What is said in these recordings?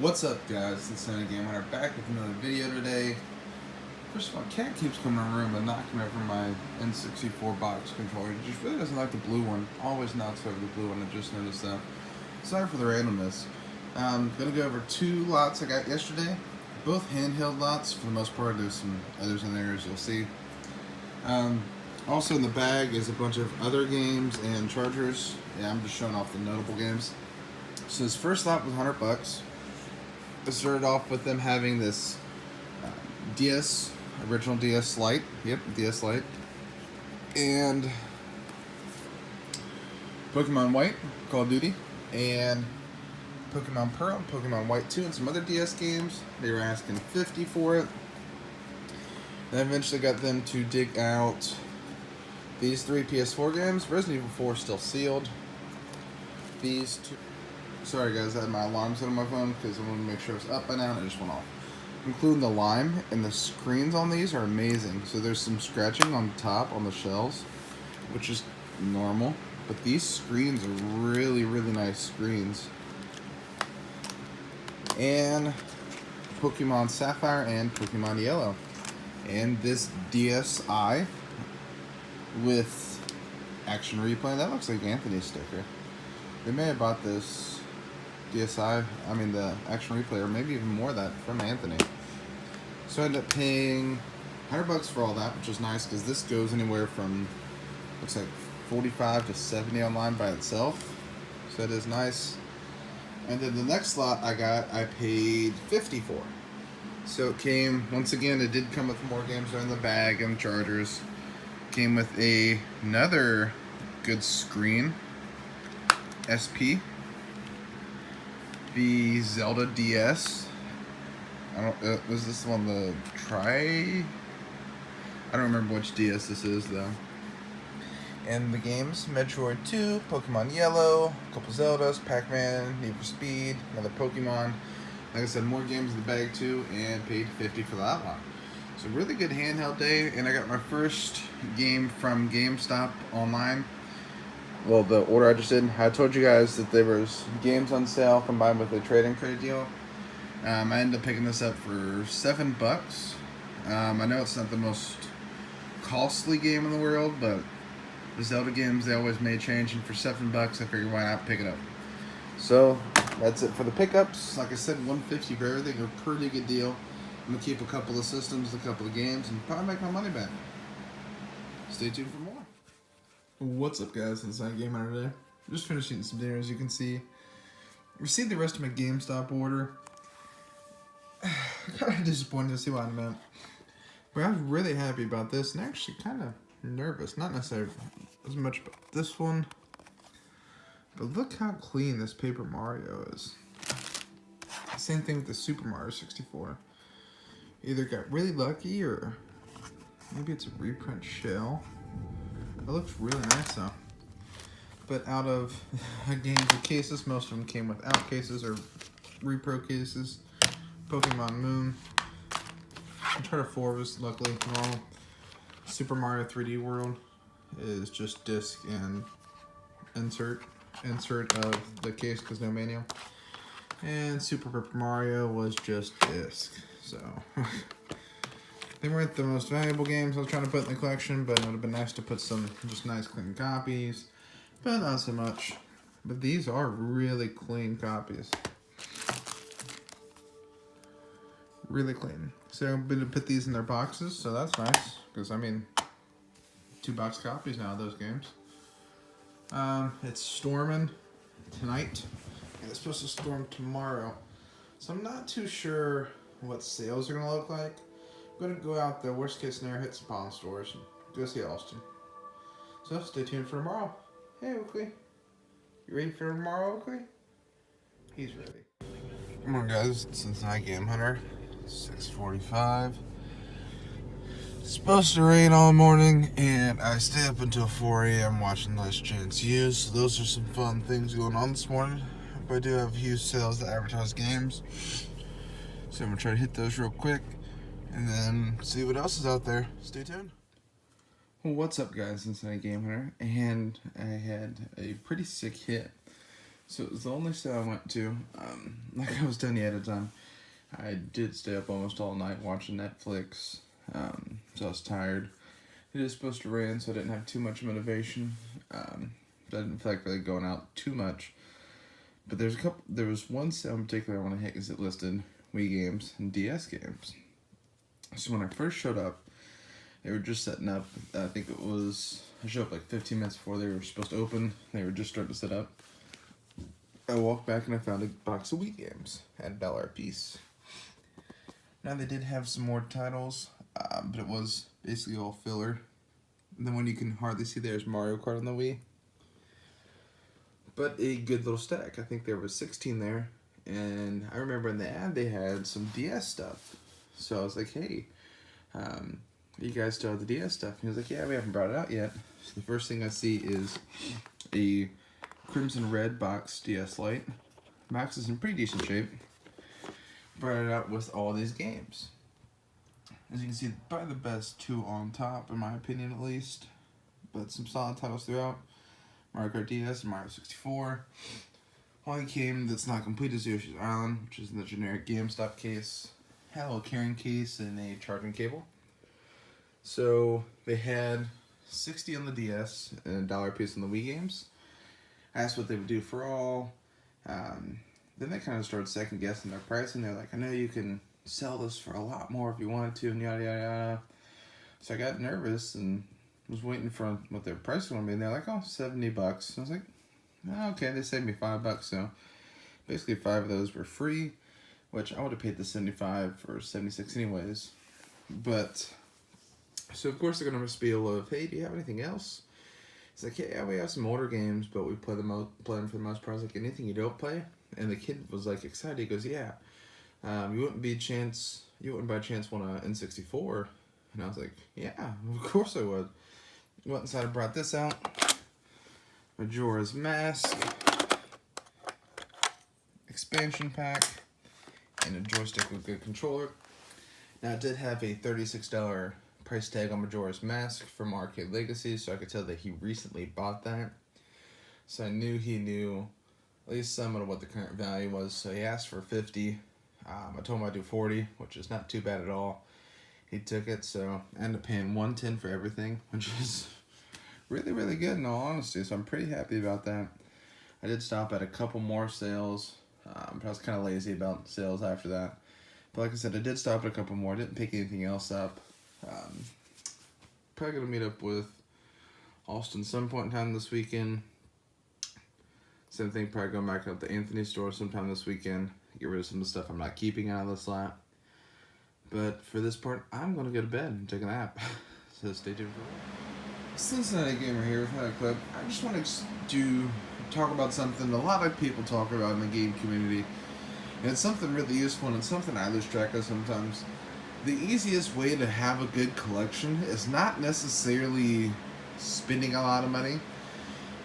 What's up, guys? It's Sunny Game Hunter back with another video today. First of all, cat keeps coming in the room and knocking over my N64 box controller. He just really doesn't like the blue one. Always knocks over the blue one. I just noticed that. Sorry for the randomness. I'm gonna go over two lots I got yesterday. Both handheld lots for the most part. There's some others in there, as you'll see. Also in the bag is a bunch of other games and chargers. Yeah, I'm just showing off the notable games. So this first lot was $100. I started off with them having this DS, original DS Lite. Yep, DS Lite. And Pokemon White, Call of Duty. And Pokemon Pearl, Pokemon White 2, and some other DS games. They were asking $50 for it. Then eventually got them to dig out these three PS4 games. Resident Evil 4 still sealed. These two. Sorry guys, I had my alarm set on my phone because I wanted to make sure it was up by now and it just went off. Including the lime, and the screens on these are amazing. So there's some scratching on top on the shells, which is normal. But these screens are really, really nice screens. And Pokemon Sapphire and Pokemon Yellow. And this DSi with Action Replay. That looks like Anthony's sticker. They may have bought this DSi, the Action Replay, or maybe even more of that from Anthony. So I ended up paying $100 for all that, which is nice because this goes anywhere from, looks like 45 to 70 online by itself. So that is nice. And then the next lot I paid $50 for. So it came, once again, it did come with more games in the bag and chargers. Came with another good screen, SP. The Zelda DS. Was this one the I don't remember which DS this is though. And the games, Metroid 2, Pokemon Yellow, a couple Zeldas, Pac-Man, Need for Speed, another Pokemon. Like I said, more games in the bag too, and paid $50 for that one. So really good handheld day, and I got my first game from GameStop online. Well, the order I just did, I told you guys that there was games on sale combined with a trade-in credit deal. I ended up picking this up for $7. I know it's not the most costly game in the world, but the Zelda games, they always may change, and for $7, I figured why not pick it up. So that's it for the pickups. Like I said, $150 for everything, a pretty good deal. I'm gonna keep a couple of systems, a couple of games, and probably make my money back. Stay tuned for more. What's up, guys? It's Sunny Game Hunter today. Just finished eating some dinner, as you can see. Received the rest of my GameStop order. Kind of disappointed to see what I meant. But I was really happy about this, and actually kind of nervous. Not necessarily as much about this one. But look how clean this Paper Mario is. Same thing with the Super Mario 64. Either got really lucky, or maybe it's a reprint shell. It looks really nice though. But out of games with cases, most of them came without cases or repro cases. Pokemon Moon. Uncharted 4 was luckily normal. Super Mario 3D World is just disc and insert of the case because no manual. And Super Paper Mario was just disc. So they weren't the most valuable games I was trying to put in the collection, but it would have been nice to put some just nice clean copies, but not so much. But these are really clean copies. Really clean. So I'm going to put these in their boxes, so that's nice, because 2-box copies now of those games. It's storming tonight, and it's supposed to storm tomorrow. So I'm not too sure what sales are going to look like. I'm going to go out the worst case scenario, hit some pawn stores, and go see Austin. So stay tuned for tomorrow. Hey Oakley, you ready for tomorrow, Oakley? He's ready. Come on guys, it's Inside Game Hunter, 6:45. It's supposed to rain all morning, and I stay up until 4 a.m. watching Last Chance Used. So those are some fun things going on this morning. But I do have huge sales to advertise games. So I'm going to try to hit those real quick, and then see what else is out there. Stay tuned. Well, what's up guys, Inside Game Hunter, and I had a pretty sick hit. So it was the only sale I went to. Like I was telling you at a time, I did stay up almost all night watching Netflix. So I was tired. It is supposed to rain, so I didn't have too much motivation. I didn't feel like really going out too much. But there was one sale in particular I want to hit because it listed Wii games and DS games. So when I first showed up, they were just setting up. I showed up like 15 minutes before they were supposed to open. They were just starting to set up. I walked back and I found a box of Wii games at $1 a piece. Now they did have some more titles, but it was basically all filler. And the one you can hardly see there is Mario Kart on the Wii. But a good little stack. I think there was 16 there. And I remember in the ad they had some DS stuff. So I was like, hey, you guys still have the DS stuff? And he was like, yeah, we haven't brought it out yet. So the first thing I see is a Crimson Red box DS Lite. Box is in pretty decent shape. Brought it out with all these games. As you can see, probably the best two on top, in my opinion at least. But some solid titles throughout. Mario Kart DS and Mario 64. Only game that's not complete is Yoshi's Island, which is in the generic GameStop case. Had a little carrying case and a charging cable. So they had 60 on the DS and $1 a piece on the Wii games. I asked what they would do for all. Then they kind of started second guessing their pricing. They're like, I know you can sell this for a lot more if you wanted to, and yada yada yada. So I got nervous and was waiting for what their price was going to be, and they're like, oh, $70. I was like, oh, okay, they saved me $5, so basically 5 of those were free, which I would have paid the $75 for 76 anyways. But so of course they're going to spiel of, hey, do you have anything else? It's like, yeah, we have some older games, but we play them for the most part. I was like, anything you don't play? And the kid was like excited. He goes, yeah. You wouldn't by chance want an N64? And I was like, yeah, of course I would. Went inside and brought this out. Majora's Mask. Expansion pack. And a joystick with a good controller. Now it did have a $36 price tag on Majora's Mask from Arcade Legacy, so I could tell that he recently bought that. So I knew he knew at least somewhat of what the current value was, so he asked for $50. I told him I'd do $40, which is not too bad at all. He took it, so I ended up paying $110 for everything, which is really, really good in all honesty, so I'm pretty happy about that. I did stop at a couple more sales, but I was kind of lazy about sales after that. But like I said, I did stop at a couple more, didn't pick anything else up. Probably going to meet up with Austin some point in time this weekend. Same thing, probably going back up to Anthony's store sometime this weekend. Get rid of some of the stuff I'm not keeping out of this lot. But for this part, I'm going to go to bed and take a nap. So stay tuned for that. Cincinnati Gamer here with another clip. I just want to talk about something a lot of people talk about in the game community. And it's something really useful and it's something I lose track of sometimes. The easiest way to have a good collection is not necessarily spending a lot of money.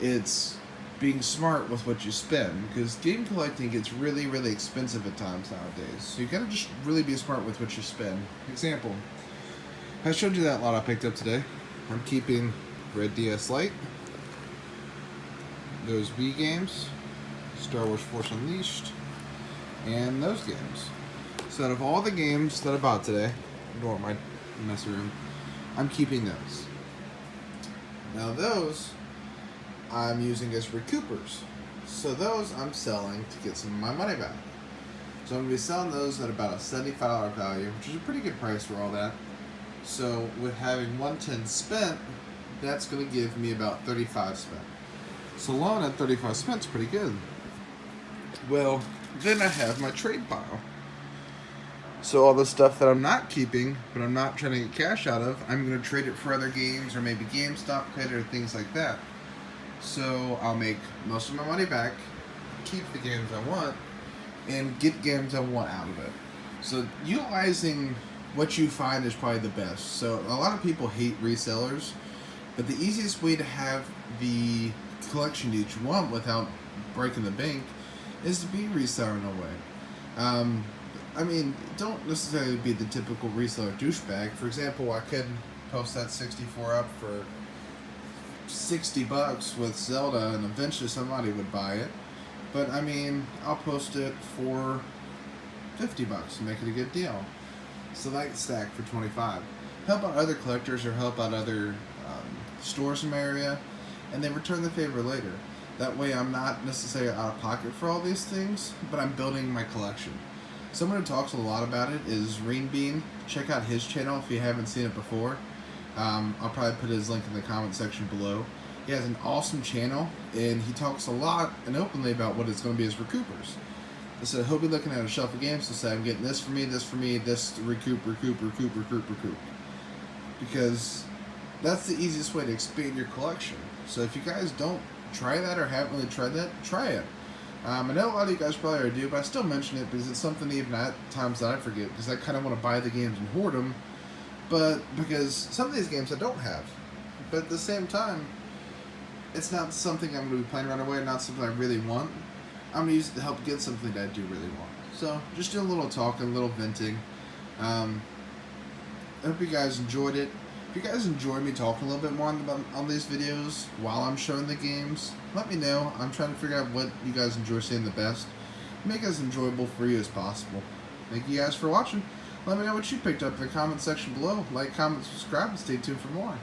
It's being smart with what you spend, because game collecting gets really, really expensive at times nowadays. So you gotta just really be smart with what you spend. Example, I showed you that lot I picked up today. I'm keeping Red DS Lite, those Wii games, Star Wars Force Unleashed, and those games. So out of all the games that I bought today, ignore my mess room, I'm keeping those. Now those I'm using as recoupers. So those I'm selling to get some of my money back. So I'm going to be selling those at about a $75 value, which is a pretty good price for all that. So with having $110 spent, that's going to give me about $35 spent. So alone at $35 spent is pretty good. Well, then I have my trade pile. So all the stuff that I'm not keeping, but I'm not trying to get cash out of, I'm going to trade it for other games or maybe GameStop credit or things like that. So I'll make most of my money back, keep the games I want, and get games I want out of it. So utilizing what you find is probably the best. So a lot of people hate resellers, but the easiest way to have the collection that you want without breaking the bank is to be a reseller in a way. I mean, don't necessarily be the typical reseller douchebag. For example, I could post that 64 up for $60 with Zelda, and eventually somebody would buy it. But I mean, I'll post it for $50 and make it a good deal. Select stack for 25. Help out other collectors or help out other stores in my area, and they return the favor later. That way I'm not necessarily out of pocket for all these things, but I'm building my collection. Someone who talks a lot about it is Rainbean. Check out his channel if you haven't seen it before. I'll probably put his link in the comment section below. He has an awesome channel, and he talks a lot and openly about what it's going to be as recoupers. So he'll be looking at a shelf of games to say, I'm getting this for me, this for me, this to recoup. Because that's the easiest way to expand your collection. So if you guys don't try that or haven't really tried that, try it. I know a lot of you guys probably already do, but I still mention it because it's something even at times that I forget, because I kind of want to buy the games and hoard them, but because some of these games I don't have. But at the same time, it's not something I'm going to be playing right away, not something I really want. I'm going to use it to help get something that I do really want. So, just do a little talking, a little venting. I hope you guys enjoyed it. If you guys enjoy me talking a little bit more on these videos while I'm showing the games, let me know. I'm trying to figure out what you guys enjoy seeing the best. Make it as enjoyable for you as possible. Thank you guys for watching. Let me know what you picked up in the comment section below. Like, comment, subscribe, and stay tuned for more.